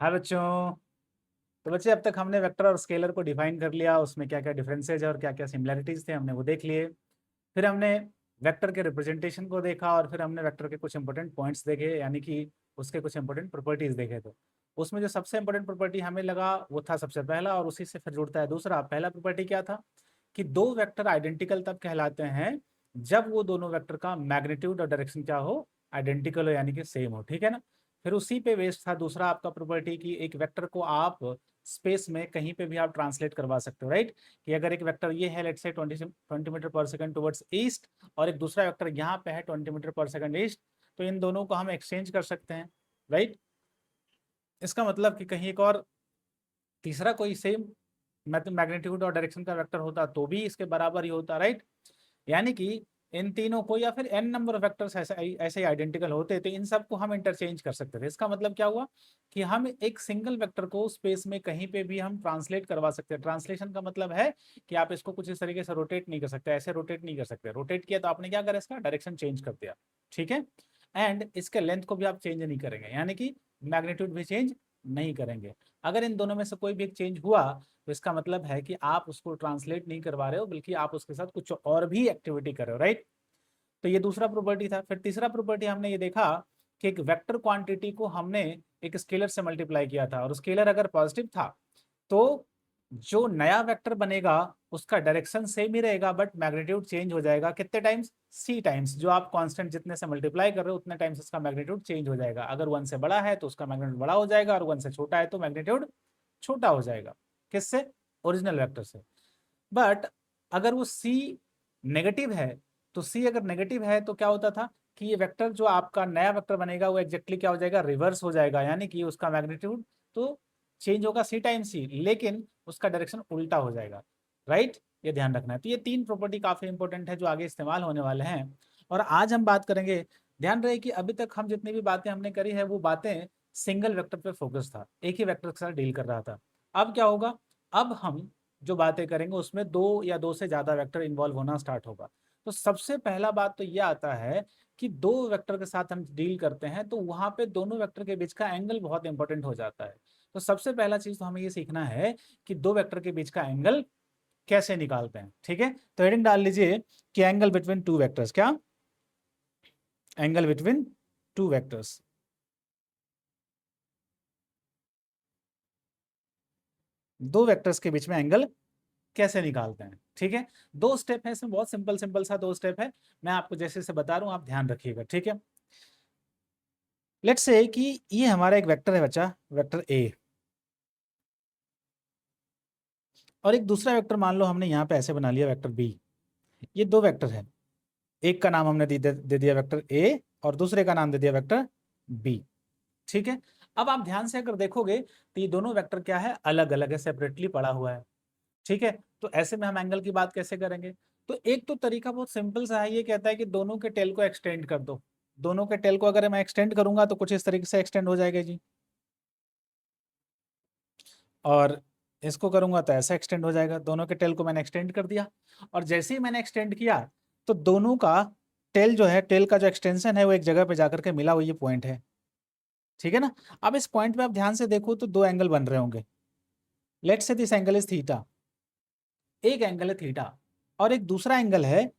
हाँ बच्चों, तो बच्चे अब तक हमने वेक्टर और स्केलर को डिफाइन कर लिया, उसमें क्या क्या डिफरेंसेज है और क्या क्या सिमिलैरिटीज थे हमने वो देख लिए। फिर हमने वेक्टर के रिप्रेजेंटेशन को देखा और फिर हमने वेक्टर के कुछ इंपॉर्टेंट पॉइंट्स देखे, यानी कि उसके कुछ इंपॉर्टेंट प्रॉपर्टीज देखे। तो उसमें जो सबसे इंपॉर्टेंट प्रॉपर्टी हमें लगा वो था सबसे पहला, और उसी से फिर जुड़ता है दूसरा। पहला प्रॉपर्टी क्या था कि दो वेक्टर आइडेंटिकल तब कहलाते हैं जब वो दोनों वेक्टर का मैग्नीट्यूड और डायरेक्शन क्या हो, आइडेंटिकल हो, यानी कि सेम हो। ठीक है ना। फिर उसी पे बेस्ड था दूसरा आपका प्रॉपर्टी कि एक वेक्टर को आप स्पेस में कहीं पे भी आप ट्रांसलेट करवा सकते हो, राइट। कि अगर एक वेक्टर ये है लेट्स से 20 मीटर पर सेकंड टुवर्ड्स ईस्ट और एक दूसरा वेक्टर यहाँ पे है 20 मीटर पर सेकंड ईस्ट, तो इन दोनों को हम एक्सचेंज कर सकते हैं, राइट। इसका मतलब कि कहीं एक और तीसरा कोई सेम मैग्नीट्यूड और डायरेक्शन का वेक्टर होता तो भी इसके बराबर ही होता, राइट। यानी कि इन तीनों को या फिर n नंबर ऑफ वेक्टर्स ऐसे ऐसे ही आइडेंटिकल होते तो इन सबको हम इंटरचेंज कर सकते थे। इसका मतलब क्या हुआ कि हम एक सिंगल वेक्टर को स्पेस में कहीं पे भी हम ट्रांसलेट करवा सकते हैं। ट्रांसलेशन का मतलब है कि आप इसको कुछ इस तरीके से रोटेट नहीं कर सकते, ऐसे रोटेट नहीं कर सकते। रोटेट किया तो आपने क्या करा, इसका डायरेक्शन चेंज कर दिया, ठीक है। एंड इसके लेंथ को भी आप चेंज नहीं करेंगे, यानी कि मैग्नीट्यूड भी चेंज नहीं करेंगे। अगर इन दोनों में से कोई भी एक चेंज हुआ तो इसका मतलब है कि आप उसको ट्रांसलेट नहीं करवा रहे हो, बल्कि आप उसके साथ कुछ और भी एक्टिविटी कर रहे हो, राइट। तो ये दूसरा प्रॉपर्टी था। फिर तीसरा प्रॉपर्टी हमने ये देखा कि एक वेक्टर क्वांटिटी को हमने एक स्केलर से मल्टीप्लाई किया था, और स्केलर अगर पॉजिटिव था तो जो नया वेक्टर बनेगा उसका डायरेक्शन सेम ही रहेगा, बट मैग्नीट्यूड चेंज हो जाएगा। कितने टाइम्स? सी टाइम्स। जो आप कांस्टेंट जितने से मल्टीप्लाई कर रहे हो उतने टाइम्स उसका मैग्नीट्यूड चेंज हो जाएगा। अगर 1 से बड़ा है तो उसका मैग्नीट्यूड बड़ा हो जाएगा, और 1 से छोटा है तो मैग्नीट्यूड छोटा हो जाएगा। किससे? ओरिजिनल वेक्टर से। बट अगर वो सी नेगेटिव है, तो सी अगर नेगेटिव है तो क्या होता था कि ये वेक्टर जो आपका नया वेक्टर बनेगा वो एग्जैक्टली क्या हो जाएगा, रिवर्स हो जाएगा। यानी कि उसका मैग्नीट्यूड तो चेंज होगा सी टाइम सी, लेकिन उसका डायरेक्शन उल्टा हो जाएगा, राइट। ये ध्यान रखना है। तो ये तीन प्रॉपर्टी काफी इंपॉर्टेंट है जो आगे इस्तेमाल होने वाले हैं, और आज हम बात करेंगे। ध्यान रहे कि अभी तक हम जितनी भी बातें हमने करी है वो बातें सिंगल वेक्टर पे फोकस था, एक ही वेक्टर के साथ डील कर रहा था। अब क्या होगा, अब हम जो बातें करेंगे उसमें दो या दो से ज्यादा वेक्टर इन्वॉल्व होना स्टार्ट होगा। तो सबसे पहला बात तो यह आता है कि दो वेक्टर के साथ हम डील करते हैं तो वहां पे दोनों वेक्टर के बीच का एंगल बहुत इंपॉर्टेंट हो जाता है। तो सबसे पहला चीज तो हमें ये सीखना है कि दो वेक्टर के बीच का एंगल कैसे निकालते हैं, ठीक है। तो हेडिंग डाल लीजिए कि एंगल बिटवीन टू वेक्टर्स। क्या? Angle between two vectors. दो वेक्टर्स के बीच में एंगल कैसे निकालते हैं, ठीक है। दो स्टेप है इसमें, बहुत सिंपल सिंपल सा दो स्टेप है। मैं आपको जैसे से बता रहा हूं, आप ध्यान रखिएगा, ठीक है। लेट्स से कि ये हमारा एक वेक्टर है बच्चा, वेक्टर ए, और एक दूसरा वेक्टर मान लो हमने यहाँ पे ऐसे बना लिया, वेक्टर बी। ये दो वेक्टर है, एक का नाम हमने दे दिया वेक्टर ए और दूसरे का नाम दे दिया वेक्टर बी, ठीक है। अब आप ध्यान से अगर देखोगे तो ये दोनों वेक्टर क्या है, अलग अलग है, सेपरेटली पड़ा हुआ है, ठीक है। तो ऐसे में हम एंगल की बात कैसे करेंगे? तो एक तो तरीका बहुत सिंपल सा है, ये कहता है कि दोनों के टेल को एक्सटेंड कर दो। दोनों के टेल को अगर मैं एक्सटेंड करूंगा तो कुछ इस तरीके से एक्सटेंड हो जाएगा जी, और इसको करूंगा तो ऐसा एक्सटेंड हो जाएगा। दोनों के टेल को मैंने एक्सटेंड कर दिया, और जैसे ही मैंने एक्सटेंड किया तो दोनों का टेल जो है, टेल का जो एक्सटेंशन है वो एक जगह पे जाकर के मिला, हुआ ये पॉइंट है, ठीक है ना। अब इस पॉइंट पे आप ध्यान से देखो तो दो एंगल बन रहे होंगे। Let's say this angle is theta, एक एंगल है थीटा, और एक दूसरा एंगल है,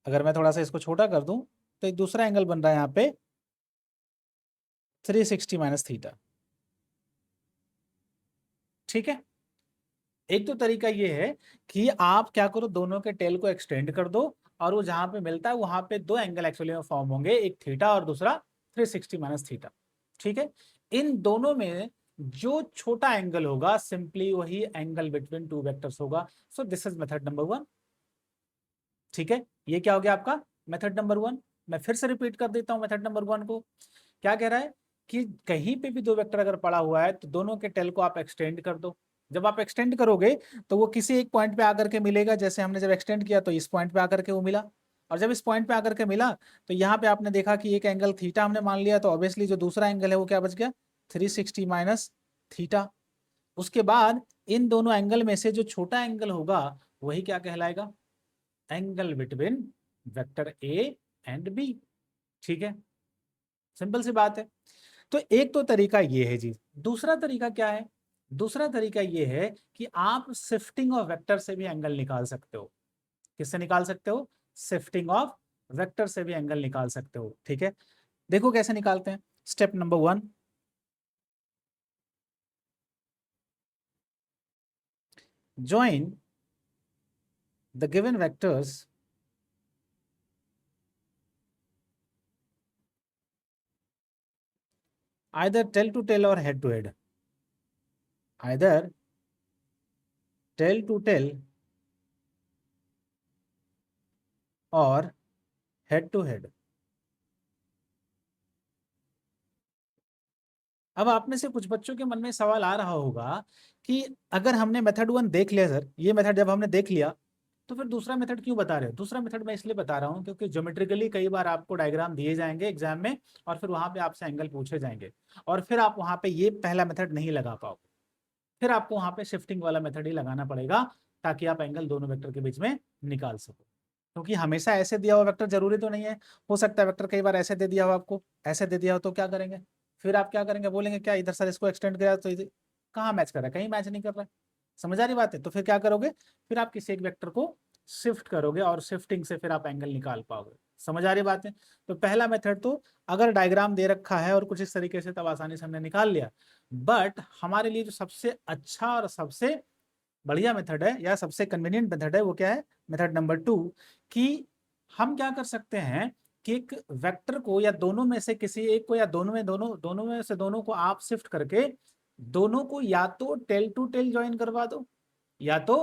अगर मैं थोड़ा सा इसको छोटा कर दूं तो एक दूसरा एंगल बन रहा है यहाँ पे 360 माइनस थीटा, ठीक है। एक तो तरीका ये है कि आप क्या करो, दोनों के टेल को एक्सटेंड कर दो, और वो जहां पे मिलता है वहां पे दो एंगल एक्चुअली में फॉर्म होंगे, एक थीटा और दूसरा 360 माइनस थीटा, ठीक है। इन दोनों में जो छोटा एंगल होगा सिंपली वही एंगल बिटवीन टू वेक्टर्स होगा। So this is method number 1, ठीक है। ये क्या हो गया आपका मेथड नंबर 1। मैं फिर से रिपीट कर देता हूं मेथड नंबर 1 को। क्या कह रहा है कि कहीं पे भी दो वेक्टर अगर पड़ा हुआ है तो दोनों के टेल को आप एक्सटेंड कर दो। जब आप एक्सटेंड करोगे तो वो किसी एक पॉइंट पे आकर के मिलेगा। जैसे हमने जब एक्सटेंड किया तो इस पॉइंट पे आकर के वो मिला, और जब इस पॉइंट पे आकर के मिला तो यहाँ पे आपने देखा कि एक एंगल थीटा हमने मान लिया, तो ऑब्वियसली जो दूसरा एंगल है वो क्या बच गया, 360 माइनस थीटा। उसके बाद इन दोनों एंगल में से जो छोटा एंगल होगा वही क्या कहलाएगा, angle between vector A and B, ठीक है। सिंपल सी बात है। तो एक तो तरीका ये है जी। दूसरा तरीका क्या है? दूसरा तरीका ये है कि आप शिफ्टिंग ऑफ वेक्टर से भी एंगल निकाल सकते हो। किससे निकाल सकते हो? शिफ्टिंग ऑफ वेक्टर से भी एंगल निकाल सकते हो। ठीक है, देखो कैसे निकालते हैं। Step number 1, join the given vectors either tail to tail or head to head, either tail to tail और हेड टू हेड। अब आप में से कुछ बच्चों के मन में सवाल आ रहा होगा कि अगर हमने मेथड 1 देख लिया सर, ये मेथड जब हमने देख लिया तो फिर दूसरा मेथड क्यों बता रहे हो? दूसरा मेथड मैं इसलिए बता रहा हूँ क्योंकि ज्योमेट्रिकली कई बार आपको डायग्राम दिए जाएंगे एग्जाम में और फिर वहां पे आपसे एंगल पूछे जाएंगे और फिर आप वहां पे ये पहला मेथड नहीं लगा पाओगे, फिर आपको वहां पे शिफ्टिंग वाला मेथड ही लगाना पड़ेगा ताकि आप एंगल दोनों वेक्टर के बीच में निकाल सको। क्योंकि हमेशा ऐसे दिया हुआ वेक्टर जरूरी तो नहीं है, हो सकता है वेक्टर कई बार ऐसे दे दिया हो, आपको ऐसे दे दिया हो, तो क्या करेंगे? फिर आप क्या करेंगे? बोलेंगे क्या इधर सर इसको एक्सटेंड किया तो कहाँ मैच कर रहा है? कहीं मैच नहीं कर रहा है। समझ आ रही बात है? तो फिर क्या करोगे? फिर आप किसी एक वेक्टर को शिफ्ट करोगे और शिफ्टिंग से फिर आप एंगल निकाल पाओगे। समझ आ रही बात है? तो पहला मेथड तो अगर डायग्राम दे रखा है और कुछ इस तरीके से तब आसानी से हमने निकाल लिया, बट हमारे लिए जो सबसे अच्छा और सबसे बढ़िया मेथड है या सबसे कन्वीनियंट मेथड है वो क्या है? मेथड नंबर 2, कि हम क्या कर सकते हैं कि एक वेक्टर को या दोनों में से किसी एक को या दोनों में से दोनों को आप शिफ्ट करके दोनों को या तो टेल टू टेल ज्वाइन करवा दो या तो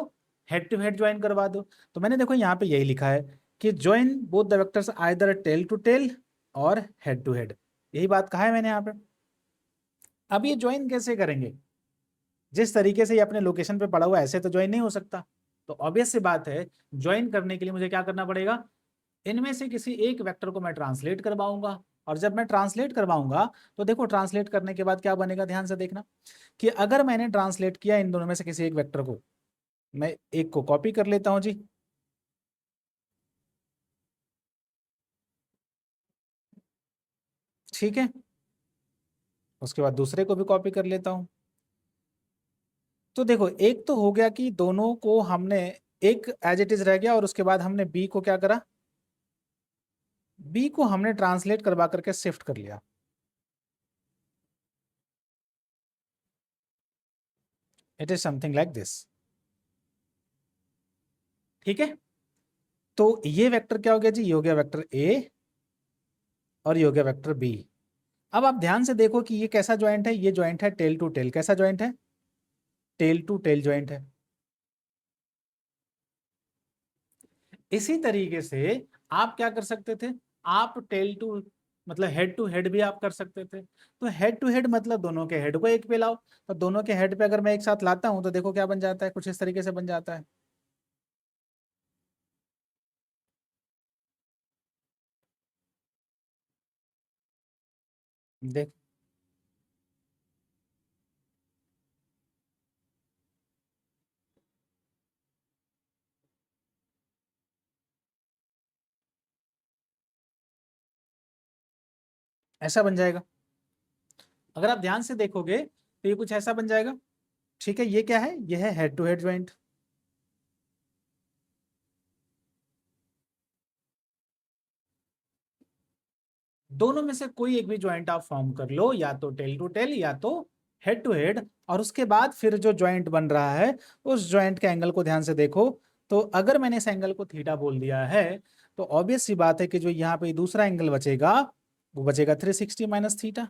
हेड टू हेड ज्वाइन करवा दो। तो मैंने देखो यहाँ पे यही लिखा है कि join both the vectors either tail to tail और हेड टू हेड, यही बात कहा है मैंने यहाँ पे। अब ये ज्वाइन कैसे करेंगे? जिस तरीके से ये अपने लोकेशन पे पड़ा हुआ है ऐसे तो ज्वाइन नहीं हो सकता। तो ऑब्वियस सी बात है, ज्वाइन करने के लिए मुझे क्या करना पड़ेगा? इनमें से किसी एक वेक्टर को मैं ट्रांसलेट करवाऊंगा और जब मैं ट्रांसलेट करवाऊंगा तो देखो ट्रांसलेट करने के बाद क्या बनेगा, ध्यान से देखना कि अगर मैंने ट्रांसलेट किया इन दोनों में से किसी एक वेक्टर को, मैं एक को कॉपी कर लेता हूं जी, ठीक है, उसके बाद दूसरे को भी कॉपी कर लेता हूं। तो देखो एक तो हो गया कि दोनों को हमने, एक एज इट इज रह गया और उसके बाद हमने बी को क्या करा? बी को हमने ट्रांसलेट करवा करके शिफ्ट कर लिया। It is something like this. ठीक है, तो ये वेक्टर क्या हो गया जी? ये हो गया वेक्टर ए और ये हो गया वेक्टर बी। अब आप ध्यान से देखो कि ये कैसा ज्वाइंट है? ये ज्वाइंट है टेल टू टेल। कैसा ज्वाइंट है? टेल टू टेल ज्वाइंट है। इसी तरीके से आप क्या कर सकते थे? आप टेल टू मतलब हेड टू हेड भी आप कर सकते थे। तो हेड टू हेड मतलब दोनों के हेड को एक पे लाओ। तो दोनों के हेड पे अगर मैं एक साथ लाता हूं तो देखो क्या बन जाता है, कुछ इस तरीके से बन जाता है। देख, ऐसा बन जाएगा। अगर आप ध्यान से देखोगे तो ये कुछ ऐसा बन जाएगा। ठीक है, ये क्या है? ये है हेड टू हेड ज्वाइंट। दोनों में से कोई एक भी ज्वाइंट आप फॉर्म कर लो, या तो टेल टू टेल या तो हेड टू हेड, और उसके बाद फिर जो ज्वाइंट बन रहा है उस ज्वाइंट के एंगल को ध्यान से देखो। तो अगर मैंने इस एंगल को थीटा बोल दिया है तो ऑब्वियस सी बात है कि जो यहाँ पे दूसरा एंगल बचेगा वो बचेगा 360 माइनस थीटा।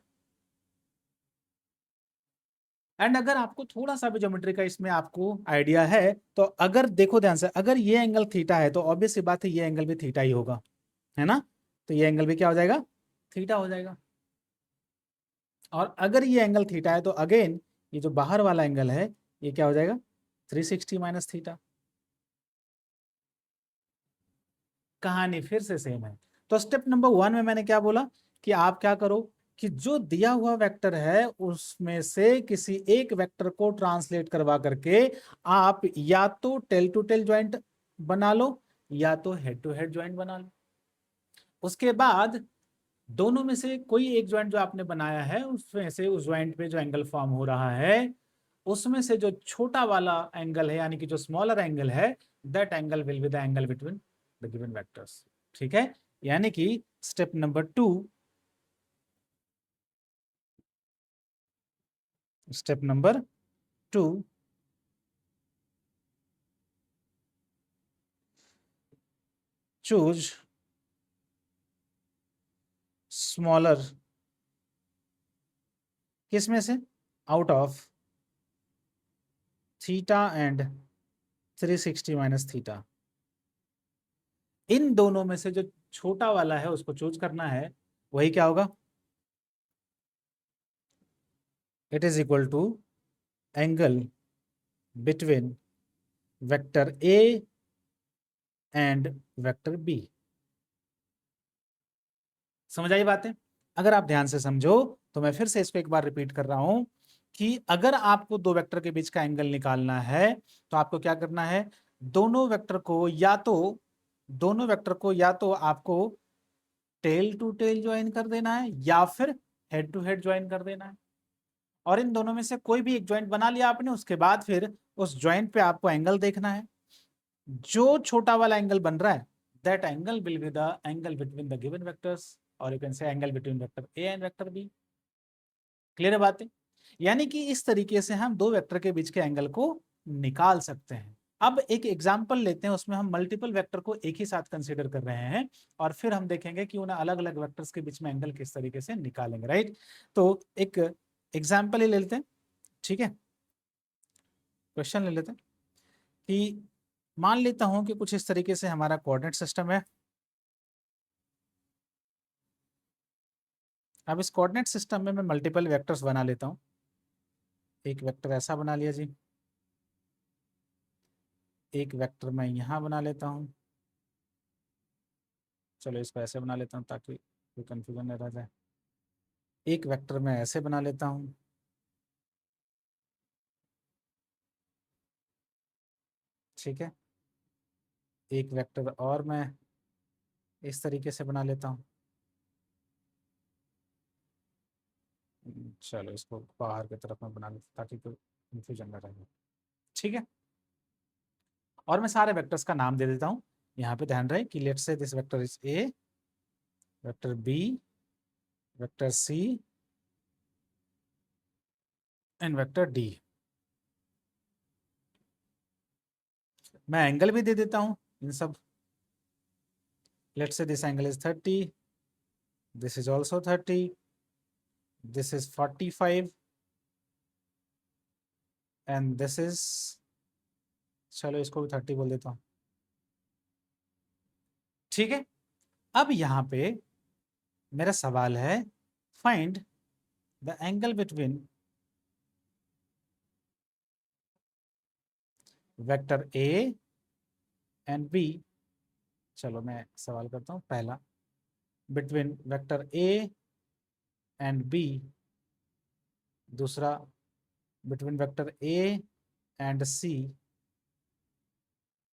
एंड अगर आपको थोड़ा सा भी ज्योमेट्री का इसमें आपको आइडिया है तो अगर देखो ध्यान से, अगर ये एंगल थीटा है तो ऑब्वियस सी बात है ये एंगल भी थीटा ही होगा, है ना? तो ये एंगल भी क्या हो जाएगा? थीटा हो जाएगा। और अगर ये एंगल थीटा है तो अगेन ये जो बाहर वाला एंगल है ये क्या हो जाएगा? 360 माइनस थीटा। कहानी फिर से सेम है। तो स्टेप नंबर 1 में मैंने क्या बोला कि आप क्या करो कि जो दिया हुआ वेक्टर है उसमें से किसी एक वेक्टर को ट्रांसलेट करवा करके आप या तो टेल टू टेल ज्वाइंट बना लो या तो हेड टू हेड ज्वाइंट बना लो। उसके बाद दोनों में से कोई एक ज्वाइंट जो आपने बनाया है उसमें से उस ज्वाइंट पे जो एंगल फॉर्म हो रहा है उसमें से जो छोटा वाला एंगल है यानी कि जो स्मॉलर एंगल है that angle will be the angle between the given vectors. ठीक है, यानी कि step number 2, step number 2, choose smaller, किस में से, out of theta and 360 minus theta. इन दोनों में से जो छोटा वाला है उसको चूज करना है, वही क्या होगा, it is equal to angle between vector A and vector B. समझ आई बातें? अगर आप ध्यान से समझो तो मैं फिर से इसको एक बार रिपीट कर रहा हूं कि अगर आपको दो वेक्टर के बीच का एंगल निकालना है तो आपको क्या करना है, दोनों वेक्टर को या तो आपको टेल टू टेल ज्वाइन कर देना है या फिर हेड टू हेड ज्वाइन कर देना है। और इन दोनों में से कोई भी एक ज्वाइंट बना लिया आपने, उसके बाद फिर उस ज्वाइंट पे आपको एंगल देखना है। जो छोटा वाला एंगल बन रहा है that angle will be the angle between the given vectors, और you can say angle between vector A and vector B. Clear है बातें? यानी कि इस तरीके से हम दो वेक्टर के बीच के एंगल को निकाल सकते हैं। अब एक एग्जांपल लेते हैं, उसमें हम मल्टीपल वेक्टर को एक ही साथ कंसीडर कर रहे हैं और फिर हम देखेंगे कि उन्हें अलग अलग वेक्टर्स के बीच में एंगल किस तरीके से निकालेंगे। राइट, तो एक एग्जांपल ही ले लेते हैं। ठीक है, क्वेश्चन ले लेते हैं कि मान लेता हूं कि कुछ इस तरीके से हमारा कोऑर्डिनेट सिस्टम है। अब इस कोऑर्डिनेट सिस्टम में मैं मल्टीपल वेक्टर्स बना लेता हूं। एक वेक्टर ऐसा बना लिया जी, एक वेक्टर मैं यहां बना लेता हूं। चलो इसको ऐसे बना लेता हूं ताकि कोई कंफ्यूजन न रह जाए। एक वेक्टर मैं ऐसे बना लेता हूं। ठीक है, एक वेक्टर और मैं इस तरीके से बना लेता हूं। चलो इसको बाहर की तरफ में बना लेता हूं ताकि कोई कंफ्यूजन न रहे। ठीक है, और मैं सारे वेक्टर्स का नाम दे देता हूं। यहाँ पे ध्यान रहे कि let's say this vector is A, vector B, vector C and vector D. मैं एंगल भी दे देता हूं इन सब। Let's say this angle is 30, this is also 30, this is 45 and this is, चलो इसको भी 30 बोल देता हूं। ठीक है, अब यहाँ पे मेरा सवाल है, find the angle between vector A and B. चलो मैं सवाल करता हूँ पहला, between vector A and B. दूसरा, between vector A and C.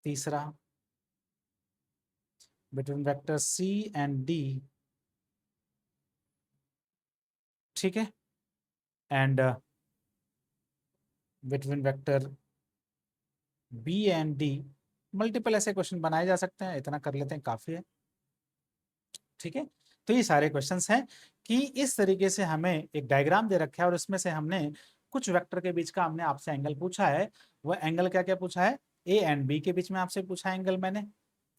तीसरा, between vector C and D. ठीक है, and between vector B and D. Multiple ऐसे क्वेश्चन बनाए जा सकते हैं, इतना कर लेते हैं काफी है। ठीक है, तो ये सारे क्वेश्चंस हैं कि इस तरीके से हमें एक डायग्राम दे रखा है और इसमें से हमने कुछ वेक्टर के बीच का हमने आपसे एंगल पूछा है। वह एंगल क्या क्या पूछा है, ए एंड बी के बीच में आपसे पूछा है एंगल मैंने,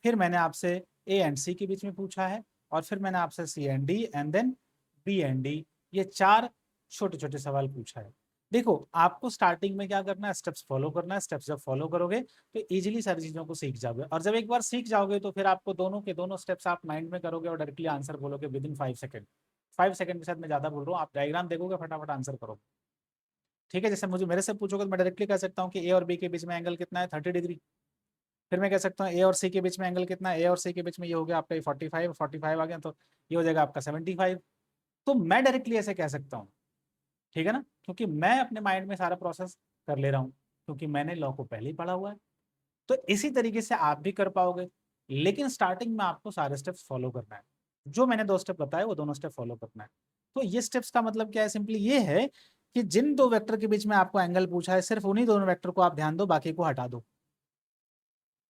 फिर मैंने आपसे ए एंड सी के बीच में पूछा है, और फिर मैंने आपसे C and D and then B and D. ये चार छोटे छोटे सवाल पूछा है। देखो आपको स्टार्टिंग में क्या करना है, स्टेप्स फॉलो करना है। स्टेप्स जब फॉलो करोगे तो इजीली सारी चीजों को सीख जाओगे, और जब एक बार सीख जाओगे तो फिर आपको दोनों के दोनों स्टेप्स आप माइंड में करोगे और डायरेक्टली आंसर बोलोगे विद इन 5 सेकंड। 5 सेकंड के साथ मैं ज्यादा बोल रहा हूँ, आप डायग्राम देखोगे फटाफट आंसर करोगे। ठीक है, जैसे मुझे मेरे से पूछोगे तो मैं डायरेक्टली कह सकता हूँ कि ए और बी के बीच में एंगल कितना है, 30 डिग्री। फिर मैं कह सकता हूँ ए और सी के बीच में एंगल कितना है, ए और सी के बीच में ये हो गया आपका 45, 45 आ गया तो ये हो जाएगा आपका 75। तो मैं डायरेक्टली ऐसे कह सकता हूँ। ठीक है ना, क्योंकि मैं अपने माइंड में सारा प्रोसेस कर ले रहा हूँ, क्योंकि मैंने लॉ को पहले ही पढ़ा हुआ है। तो इसी तरीके से आप भी कर पाओगे, लेकिन स्टार्टिंग में आपको सारे स्टेप्स फॉलो करना है। जो मैंने 2 स्टेप बताए वो दोनों स्टेप फॉलो करना है। तो ये स्टेप्स का मतलब क्या है, सिंपली ये है कि जिन 2 वेक्टर के बीच में आपको एंगल पूछा है सिर्फ उन्हीं दोनों वेक्टर को आप ध्यान दो, बाकी को हटा दो।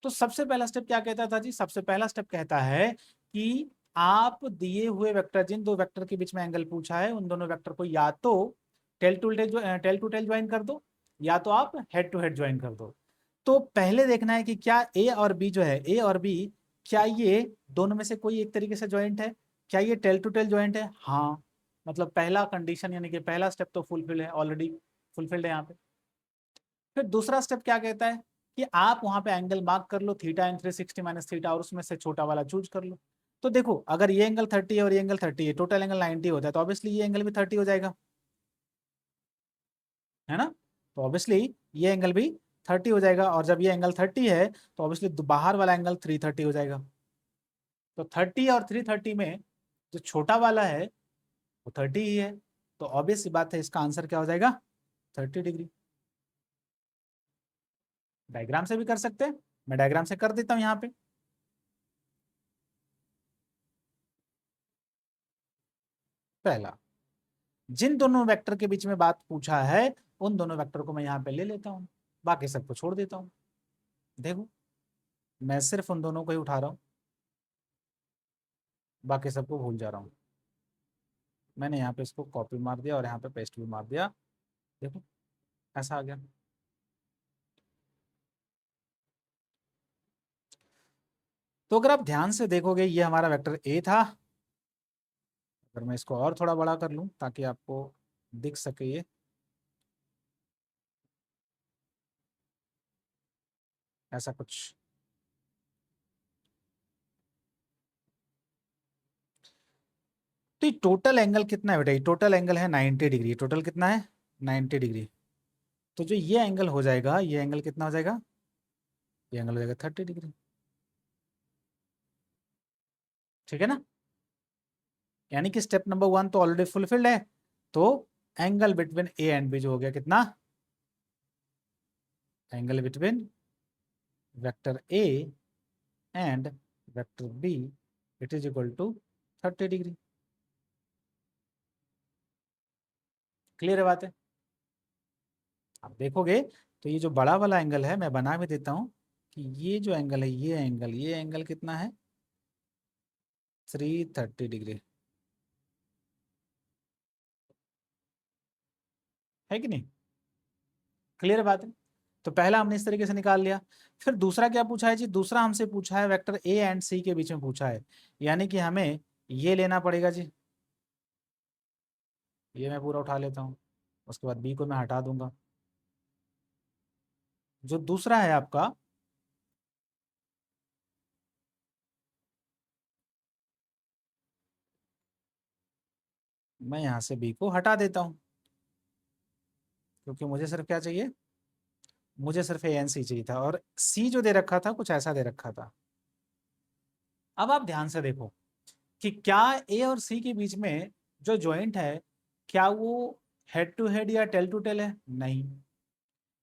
तो सबसे पहला स्टेप क्या कहता था जी, सबसे पहला स्टेप कहता है कि आप दिए हुए वेक्टर, जिन 2 वेक्टर के बीच में एंगल पूछा है उन दोनों वेक्टर को या तो टेल टू टेल ज्वाइन कर दो, या तो आप हेड टू हेड ज्वाइन कर दो। तो पहले देखना है कि क्या ए और बी जो है, ए और बी, क्या ये दोनों में से कोई एक तरीके से ज्वाइंट है, क्या ये टेल टू टेल ज्वाइंट है? हाँ, मतलब पहला कंडीशन यानी कि पहला स्टेप तो फुलफिल है, ऑलरेडी फुलफिल्ड है यहाँ पे। फिर दूसरा स्टेप क्या कहता है कि आप वहां पे एंगल मार्क कर लो, थीटा एंड 360 माइनस थीटा, और उसमें से छोटा वाला चूज कर लो। तो देखो, अगर ये एंगल 30 है और ये एंगल 30 है, टोटल एंगल 90 होता है, तो ऑब्वियसली ये एंगल भी 30 हो जाएगा, है ना? तो ऑब्वियसली ये एंगल भी 30 हो जाएगा, और जब ये एंगल 30 है तो ऑब्वियसली बाहर वाला एंगल 330 हो जाएगा। तो 30 और 330 में जो छोटा वाला है वो 30 ही है, तो ऑब्वियस सी बात है इसका आंसर क्या हो जाएगा, 30 डिग्री। डायग्राम से भी कर सकते हैं, मैं डायग्राम से कर देता हूं यहाँ पे। पहला, जिन दोनों वेक्टर के बीच में बात पूछा है उन दोनों वेक्टर को मैं यहाँ पे ले लेता हूँ, बाकी सबको छोड़ देता हूँ। देखो, मैं सिर्फ उन दोनों को ही उठा रहा हूँ, बाकी सबको भूल जा रहा हूँ। मैंने यहाँ पे इसको कॉपी मार दिया और यहाँ पे पेस्ट भी मार दिया। देखो, ऐसा आ गया। तो अगर आप ध्यान से देखोगे, ये हमारा वेक्टर ए था। अगर मैं इसको और थोड़ा बड़ा कर लूँ ताकि आपको दिख सके, ये ऐसा कुछ। तो ये टोटल एंगल कितना है बेटा, ये टोटल एंगल है 90 डिग्री। टोटल कितना है, 90 डिग्री। तो जो ये एंगल हो जाएगा, ये एंगल कितना हो जाएगा, ये एंगल हो जाएगा 30 डिग्री। ठीक है ना? यानी कि स्टेप नंबर 1 तो ऑलरेडी फुलफिल्ड है। तो angle between A and B जो हो गया कितना, angle between vector A and vector B, it is equal to 30 degree. Clear है बात है? आप देखोगे तो ये जो बड़ा वाला एंगल है, मैं बना भी देता हूं कि ये जो एंगल है, ये एंगल कितना है, 330 डिग्री, है कि नहीं? क्लियर बात है? तो पहला हमने इस तरीके से निकाल लिया। फिर दूसरा क्या पूछा है जी, दूसरा हमसे पूछा है वेक्टर ए एंड सी के बीच में पूछा है, यानी कि हमें ये लेना पड़ेगा जी। ये मैं पूरा उठा लेता हूँ, उसके बाद बी को मैं हटा दूंगा। जो दूसरा है आपका, मैं यहां से बी को हटा देता हूं, क्योंकि मुझे सिर्फ क्या चाहिए, मुझे सिर्फ ए एन सी चाहिए था, और सी जो दे रखा था कुछ ऐसा दे रखा था। अब आप ध्यान से देखो कि क्या ए और सी के बीच में जो ज्वाइंट है, क्या वो हेड टू हेड या टेल टू टेल है? नहीं।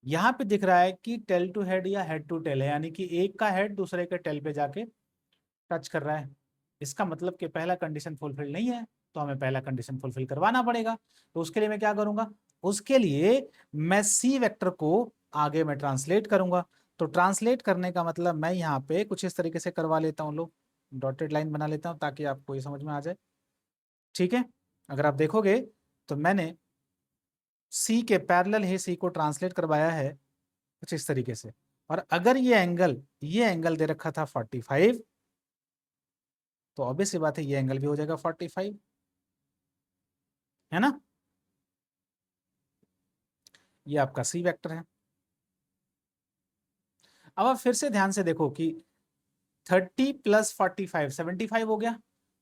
यहाँ पे दिख रहा है कि टेल टू हेड या हेड टू टेल है, यानी कि एक का हेड दूसरे के टेल पे जाके टच कर रहा है। इसका मतलब कि पहला कंडीशन फुलफिल नहीं है, तो हमें पहला कंडीशन फुलफिल करवाना पड़ेगा। तो उसके लिए मैं क्या करूंगा, उसके लिए मैं सी वेक्टर को आगे मैं ट्रांसलेट करूंगा। तो ट्रांसलेट करने का मतलब मैं यहाँ पे कुछ इस तरीके से करवा लेता हूँ, लो डॉटेड लाइन बना लेता हूँ ताकि आपको ये समझ में आ जाए। ठीक है, अगर आप देखोगे तो मैंने सी के पैरेलल ही सी को ट्रांसलेट करवाया है कुछ इस तरीके से। और अगर ये एंगल दे रखा था 45, तो ऑब्वियस सी बात है ये एंगल भी हो जाएगा 45, है ना? ये आपका सी वेक्टर है। अब आप फिर से ध्यान से देखो कि 30 प्लस 45 75 हो गया।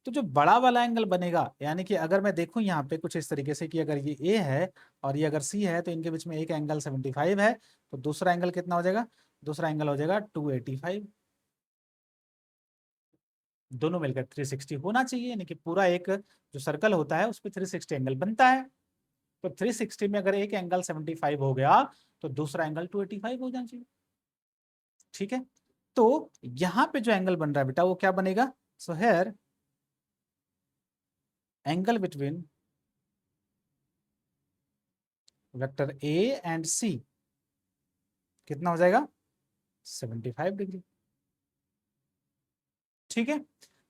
तो जो बड़ा वाला एंगल बनेगा, यानी कि अगर मैं देखूं यहाँ पे कुछ इस तरीके से कि अगर ये ए है और ये अगर सी है, तो इनके बीच में एक एंगल 75 है, तो दूसरा एंगल कितना हो जाएगा, दूसरा एंगल हो जाएगा 285। दोनों मिलकर 360 होना चाहिए, यानी कि पूरा एक जो सर्कल होता है उस पर 360 एंगल बनता है। तो 360 में अगर एक एंगल 75 हो गया, तो दूसरा एंगल 285 हो जाना चाहिए। ठीक है, तो यहां पे जो एंगल बन रहा है बेटा वो क्या बनेगा, so here angle between vector A and C कितना हो जाएगा 75 डिग्री। ठीक है,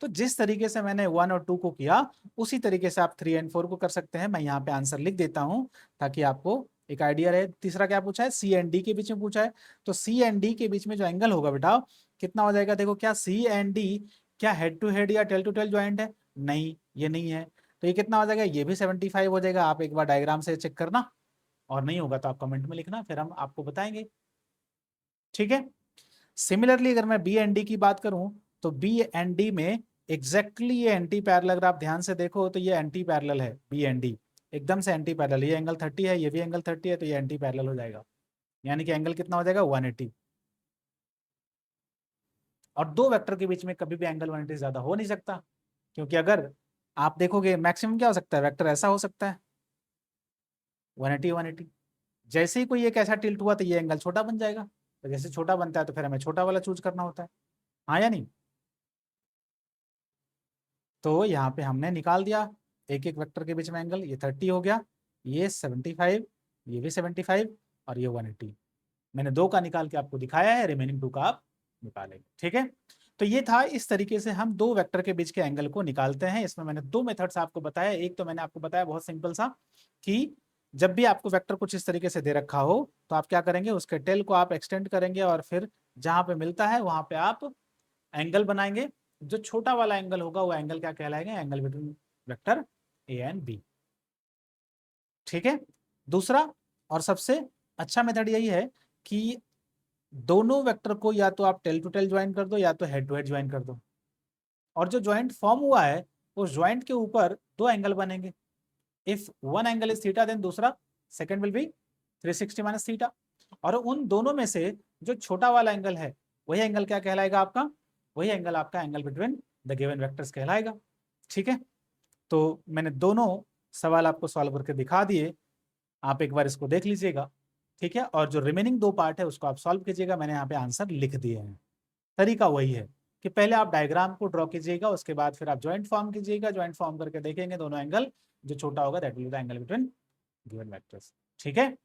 तो जिस तरीके से मैंने 1 और 2 को किया उसी तरीके से आप 3 एंड 4 को कर सकते हैं। मैं यहाँ पे आंसर लिख देता हूं ताकि आपको एक आइडिया रहे। तीसरा क्या पूछा है, सी एंड डी के बीच में पूछा है, तो सी एंड डी के बीच में जो एंगल होगा बेटा कितना हो जाएगा। देखो क्या सी एंड डी क्या हेड टू हेड या टेल टू टेल ज्वाइंट है, नहीं ये नहीं है, तो ये कितना हो जाएगा, ये भी 75 हो जाएगा। आप एक बार डायग्राम से चेक करना, और नहीं होगा तो आप कमेंट में लिखना, फिर हम आपको बताएंगे। ठीक है, सिमिलरली अगर मैं बी एंड डी की बात करूं तो बी एंड डी में एग्जैक्टली ये एंटी पैरेलल, अगर आप ध्यान से देखो तो ये एंटी पैरेलल है, बी एंड डी एकदम से एंटी पैरेलल। ये एंगल 30 है, ये भी एंगल 30 है, तो ये एंटी पैरेलल हो जाएगा, यानी कि एंगल कितना हो जाएगा 180। और दो वेक्टर के बीच में कभी भी एंगल 180 ज्यादा हो नहीं सकता, क्योंकि अगर आप देखोगे मैक्सिमम क्या हो सकता है, वेक्टर ऐसा हो सकता है 180 180। जैसे ही कोई एक ऐसा टिल्ट हुआ तो ये एंगल छोटा बन जाएगा, तो जैसे छोटा बनता है तो फिर हमें छोटा वाला चूज करना होता है, हाँ या नहीं। तो यहाँ पे हमने निकाल दिया एक एक वेक्टर के बीच में एंगल, ये 30 हो गया, ये 75, ये भी 75 और ये 180। मैंने दो का निकाल के आपको दिखाया है, रिमेनिंग 2 का आप निकालेंगे। ठीक है, तो ये था, इस तरीके से हम दो वेक्टर के बीच के एंगल को निकालते हैं। इसमें मैंने दो मेथड्स आपको बताया, एक तो मैंने आपको बताया बहुत सिंपल सा कि जब भी आपको वेक्टर कुछ इस तरीके से दे रखा हो तो आप क्या करेंगे, उसके टेल को आप एक्सटेंड करेंगे और फिर जहां पे मिलता है वहां पे आप एंगल बनाएंगे। जो छोटा वाला एंगल होगा वो एंगल क्या कहलाएगा, angle between vector A and B. ठीक है, दूसरा और सबसे अच्छा मेथड यही है कि दोनों वेक्टर को या तो आप टेल टू टेल ज्वाइन कर दो या तो हेड टू हेड ज्वाइन कर दो, और जो ज्वाइंट फॉर्म हुआ है उस ज्वाइंट के ऊपर दो एंगल बनेंगे। If one angle is theta then दूसरा second will be 360 minus theta, और उन दोनों में से जो छोटा वाला एंगल है वही एंगल क्या कहलाएगा आपका, वही एंगल आपका angle between the given vectors कहलाएगा। ठीक है, तो मैंने दोनों सवाल आपको सॉल्व करके दिखा दिए, आप एक बार इसको देख लीजिएगा। ठीक है, और जो रिमेनिंग दो पार्ट है उसको आप सॉल्व कीजिएगा, मैंने यहाँ पे आंसर लिख दिए हैं। तरीका वही है कि पहले आप डायग्राम को ड्रॉ कीजिएगा, उसके बाद फिर आप ज्वाइंट फॉर्म कीजिएगा, ज्वाइंट फॉर्म करके देखेंगे दोनों एंगल, जो छोटा होगा that will be the angle between given vectors. ठीक है,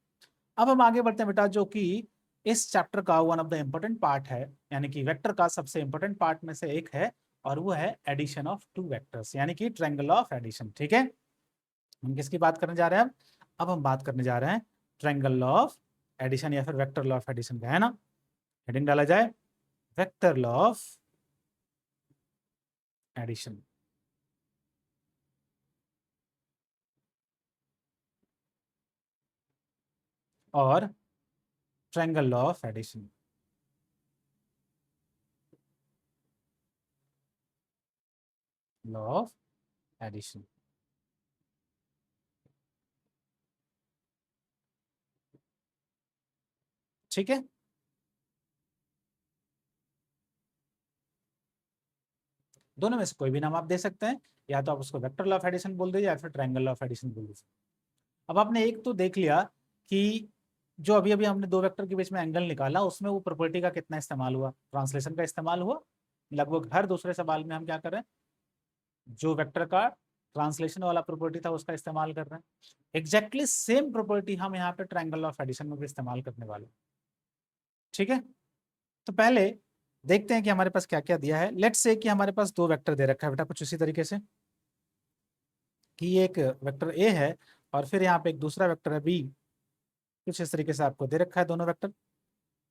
अब हम आगे बढ़ते हैं बेटा, जो कि इस चैप्टर का one of the important part है, यानी कि वेक्टर का सबसे इंपॉर्टेंट पार्ट में से एक है, और वो है एडिशन ऑफ टू वेक्टर्स, यानी कि ट्रायंगल ऑफ एडिशन। ठीक है, हम किसकी बात करने जा रहे हैं, अब हम बात करने जा रहे हैं ट्रायंगल लॉ ऑफ एडिशन या फिर वेक्टर लॉ ऑफ एडिशन का, है ना। हेडिंग डाला जाए वेक्टर लॉ ऑफ एडिशन। और triangle law of addition. Law of addition, ठीक है। दोनों में से कोई भी नाम आप दे सकते हैं, या तो आप उसको वेक्टर लॉ ऑफ एडिशन बोल दीजिए या फिर ट्रायंगल लॉ ऑफ एडिशन बोल दीजिए। अब आपने एक तो देख लिया कि जो अभी अभी हमने दो वेक्टर के बीच में एंगल निकाला उसमें वो प्रॉपर्टी का कितना इस्तेमाल हुआ, ट्रांसलेशन का इस्तेमाल हुआ। लगभग हर दूसरे सवाल में हम क्या कर रहे हैं, जो वेक्टर का ट्रांसलेशन वाला प्रॉपर्टी था उसका इस्तेमाल कर रहे हैं। एग्जैक्टली सेम प्रॉपर्टी हम यहाँ पे ट्रायंगल ऑफ एडिशन में भी इस्तेमाल करने वाले। ठीक है, तो पहले देखते हैं कि हमारे पास क्या क्या दिया है। लेट्स से कि हमारे पास दो वेक्टर दे रखा है बेटा कुछ इसी तरीके से, कि एक वेक्टर ए है और फिर यहाँ पे एक दूसरा वेक्टर है बी, कुछ इस तरीके से आपको दे रखा है दोनों vector,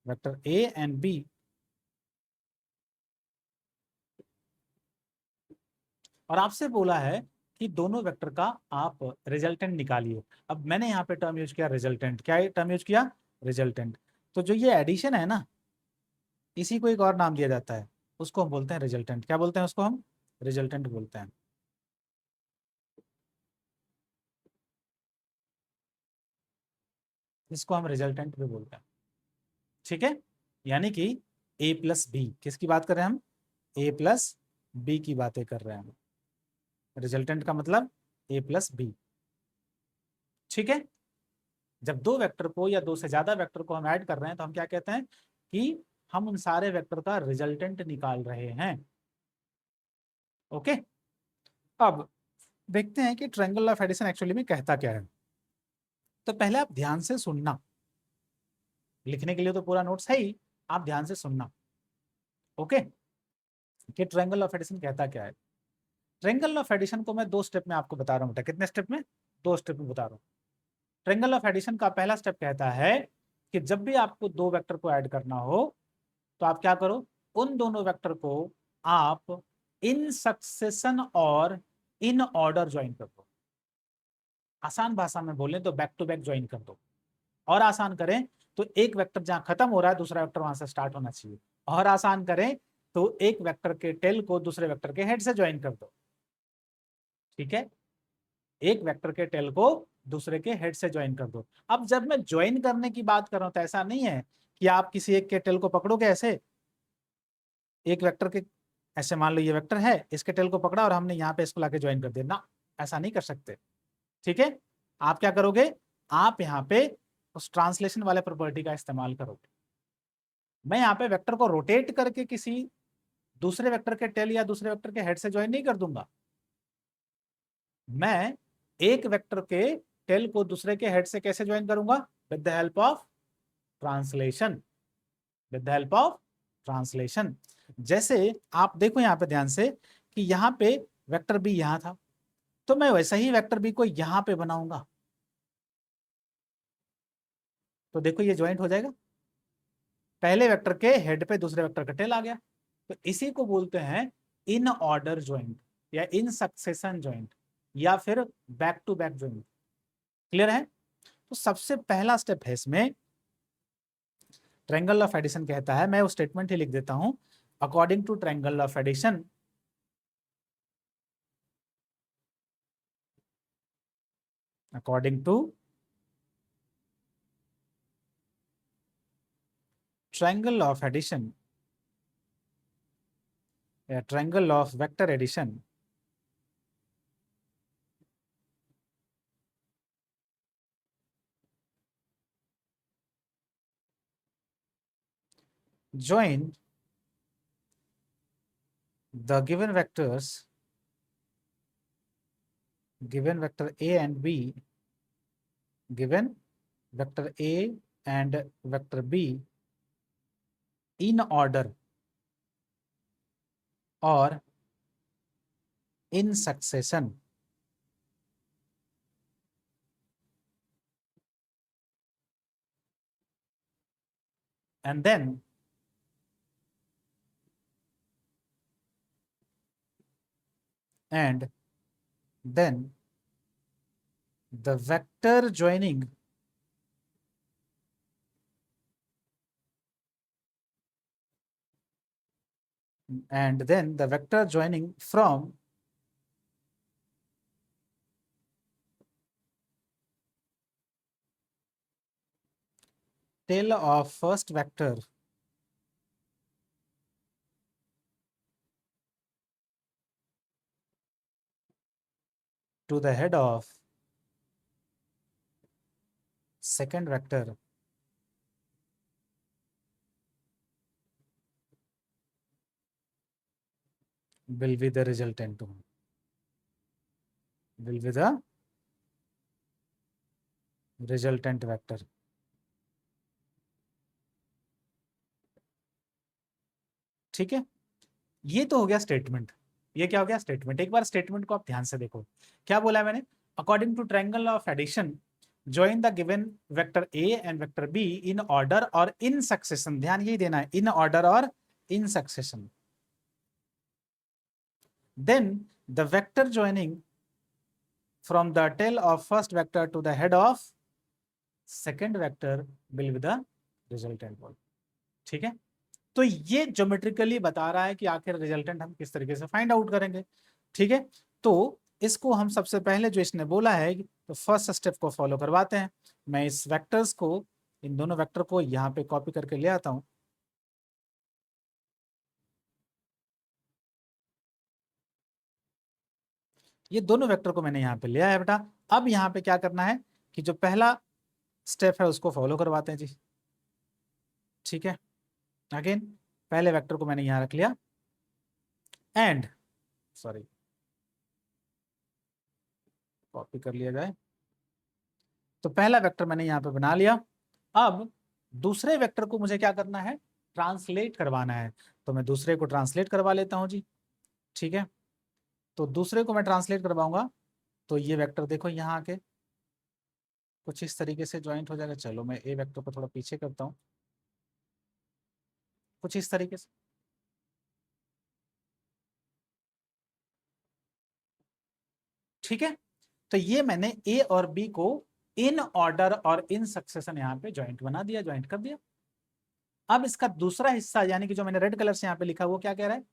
vector A and B. और आपसे बोला है कि दोनों वेक्टर का आप रिजल्टेंट निकालिए। अब मैंने यहाँ पे टर्म यूज किया रिजल्टेंट, क्या टर्म यूज किया, रिजल्टेंट। तो जो ये एडिशन है ना, इसी को एक और नाम दिया जाता है, उसको हम बोलते हैं रिजल्टेंट। क्या बोलते हैं उसको, हम रिजल्टेंट बोलते हैं। इसको हम रिजल्टेंट भी बोलते हैं। ठीक है, यानी कि ए प्लस बी, किसकी बात कर रहे हैं हम, ए प्लस बी की बातें कर रहे हैं। रिजल्टेंट का मतलब ए प्लस बी। ठीक है, जब दो वेक्टर को या दो से ज्यादा वेक्टर को हम ऐड कर रहे हैं तो हम क्या कहते हैं कि हम उन सारे वेक्टर का रिजल्टेंट निकाल रहे हैं। ओके, अब देखते हैं कि ट्रायंगल ऑफ एडिशन एक्चुअली में कहता क्या है। तो पहले आप ध्यान से सुनना, लिखने के लिए तो पूरा नोट्स है ही, आप ध्यान से सुनना। ओके, कि ट्रायंगल ऑफ एडिशन कहता क्या है। ट्रायंगल ऑफ एडिशन को मैं 2 स्टेप में आपको बता रहा हूँ बेटा। कितने स्टेप में? 2 स्टेप में बता रहा हूँ। ट्रायंगल ऑफ एडिशन का पहला स्टेप कहता है कि जब भी आपको 2 वेक्टर को ऐड करना हो तो आप क्या करो, उन दोनों वेक्टर को आप इन सक्सेशन और इन ऑर्डर ज्वाइन कर दो। आसान भाषा में बोलें तो बैक टू बैक ज्वाइन कर दो। और आसान करें तो एक वेक्टर जहां खत्म हो रहा है दूसरा वेक्टर वहां से स्टार्ट होना चाहिए। और आसान करें तो एक वेक्टर के टेल को दूसरे वेक्टर के हेड से ज्वाइन कर दो। ठीक है, एक वेक्टर के टेल को दूसरे के हेड से ज्वाइन कर दो। अब जब मैं ज्वाइन करने की बात कर रहा हूं तो ऐसा नहीं है कि आप किसी एक के टेल को पकड़ोगे ऐसे, एक वेक्टर के, ऐसे मान लो ये वेक्टर है, इसके टेल को पकड़ा और हमने यहाँ पे इसको लाके ज्वाइन कर दिया ना, ऐसा नहीं कर सकते। ठीक है, आप क्या करोगे, आप यहाँ पे उस ट्रांसलेशन वाले प्रॉपर्टी का इस्तेमाल करोगे। मैं यहाँ पे वेक्टर को रोटेट करके किसी दूसरे वेक्टर के टेल या दूसरे वेक्टर के हेड से ज्वाइन नहीं कर दूंगा। मैं एक वेक्टर के टेल को दूसरे के हेड से कैसे ज्वाइन करूंगा, with the help of translation, with the help of translation. जैसे आप देखो यहाँ पे ध्यान से कि यहाँ पे वेक्टर बी यहाँ था, तो मैं वैसा ही वेक्टर बी को यहाँ पे बनाऊंगा, तो देखो ये ज्वाइंट हो जाएगा। पहले वेक्टर के हेड पे दूसरे वेक्टर का टेल आ गया, तो इसी को बोलते हैं इन ऑर्डर ज्वाइंट या इन सक्सेशन ज्वाइंट या फिर back to back joint. Clear है? तो सबसे पहला स्टेप है इसमें, ट्रायंगल ऑफ एडिशन कहता है, मैं वो स्टेटमेंट ही लिख देता हूं, according to triangle of addition according to triangle of addition, a triangle of vector addition, join the given vectors, given vector A and B, given vector A and vector B in order or in succession, and then the vector joining from tail of first vector to the head of second vector will be the resultant one, will be the resultant vector. ठीक है, ये तो हो गया statement. ये क्या हो गया, स्टेटमेंट। एक बार स्टेटमेंट को आप ध्यान से देखो, क्या बोला है मैंने, according to triangle of addition join the given vector A and vector B in order और इन सक्सेशन। ध्यान यही देना है, इन ऑर्डर और in succession. Then the vector joining from the tail of first vector to the head of second vector will be the resultant one. ठीक है, तो ये ज्योमेट्रिकली बता रहा है कि आखिर रिजल्टेंट हम किस तरीके से फाइंड आउट करेंगे। ठीक है, तो इसको हम सबसे पहले जो इसने बोला है तो फर्स्ट स्टेप को फॉलो करवाते हैं। मैं इस वेक्टर्स को, इन दोनों वेक्टर को यहाँ पे कॉपी करके ले आता हूँ। ये दोनों वेक्टर को मैंने यहाँ पे ले आया बेटा। अब यहाँ पे क्या करना है कि जो पहला स्टेप है उसको फॉलो करवाते हैं जी। ठीक है, अगेन पहले वेक्टर को मैंने यहाँ रख लिया एंड, सॉरी, कॉपी कर लिया जाए। तो पहला वेक्टर मैंने यहाँ पे बना लिया। अब दूसरे वेक्टर को मुझे क्या करना है, ट्रांसलेट करवाना है। तो मैं दूसरे को ट्रांसलेट करवा लेता हूँ जी, ठीक है। तो दूसरे को मैं ट्रांसलेट करवाऊंगा तो ये वेक्टर देखो यहाँ आके कुछ इस तरीके से ज्वाइंट हो जाएगा। चलो मैं ए वेक्टर को थोड़ा पीछे करता हूँ, कुछ इस तरीके से। ठीक है, तो ये मैंने ए और बी को इन ऑर्डर और इन सक्सेशन यहाँ पे ज्वाइंट बना दिया, ज्वाइंट कर दिया। अब इसका दूसरा हिस्सा यानी कि जो मैंने रेड कलर से यहाँ पे लिखा वो क्या कह रहा है,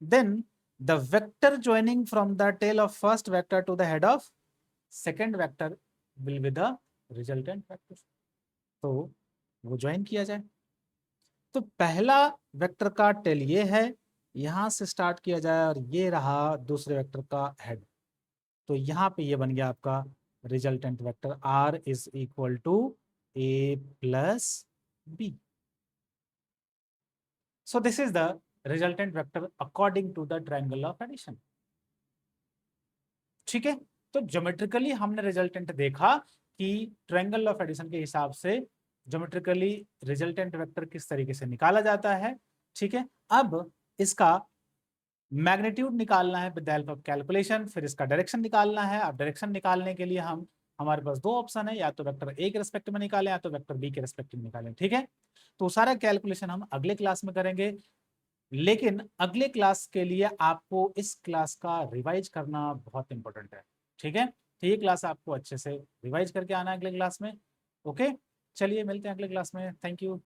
then the vector joining from the tail of first vector to the head of second vector will be the resultant vector. तो वो ज्वाइन किया जाए। तो पहला वेक्टर का टेल ये है, यहां से स्टार्ट किया जाए और ये रहा दूसरे वेक्टर का हेड। तो यहाँ पे ये बन गया आपका resultant vector r is equal to a plus B. So this is the resultant vector according to the triangle of addition। ठीक है, तो ज्योमेट्रिकली हमने रिजल्टेंट देखा कि ट्रायंगल ऑफ एडिशन के हिसाब से ज्योमेट्रिकली रिजल्टेंट वेक्टर किस तरीके से निकाला जाता है। ठीक है, अब इसका मैग्नीट्यूड निकालना है with the help of calculation, फिर इसका डायरेक्शन निकालना है। अब डायरेक्शन निकालने के लिए हमारे पास दो ऑप्शन है, या तो वेक्टर ए के रेस्पेक्ट में निकालें या तो वेक्टर बी के रेस्पेक्ट में निकालें। ठीक है, तो सारा कैलकुलेशन हम अगले क्लास में करेंगे, लेकिन अगले क्लास के लिए आपको इस क्लास का रिवाइज करना बहुत इंपॉर्टेंट है। ठीक है, तो ये क्लास आपको अच्छे से रिवाइज करके आना है अगले क्लास में। ओके, चलिए मिलते हैं अगले क्लास में। Thank you.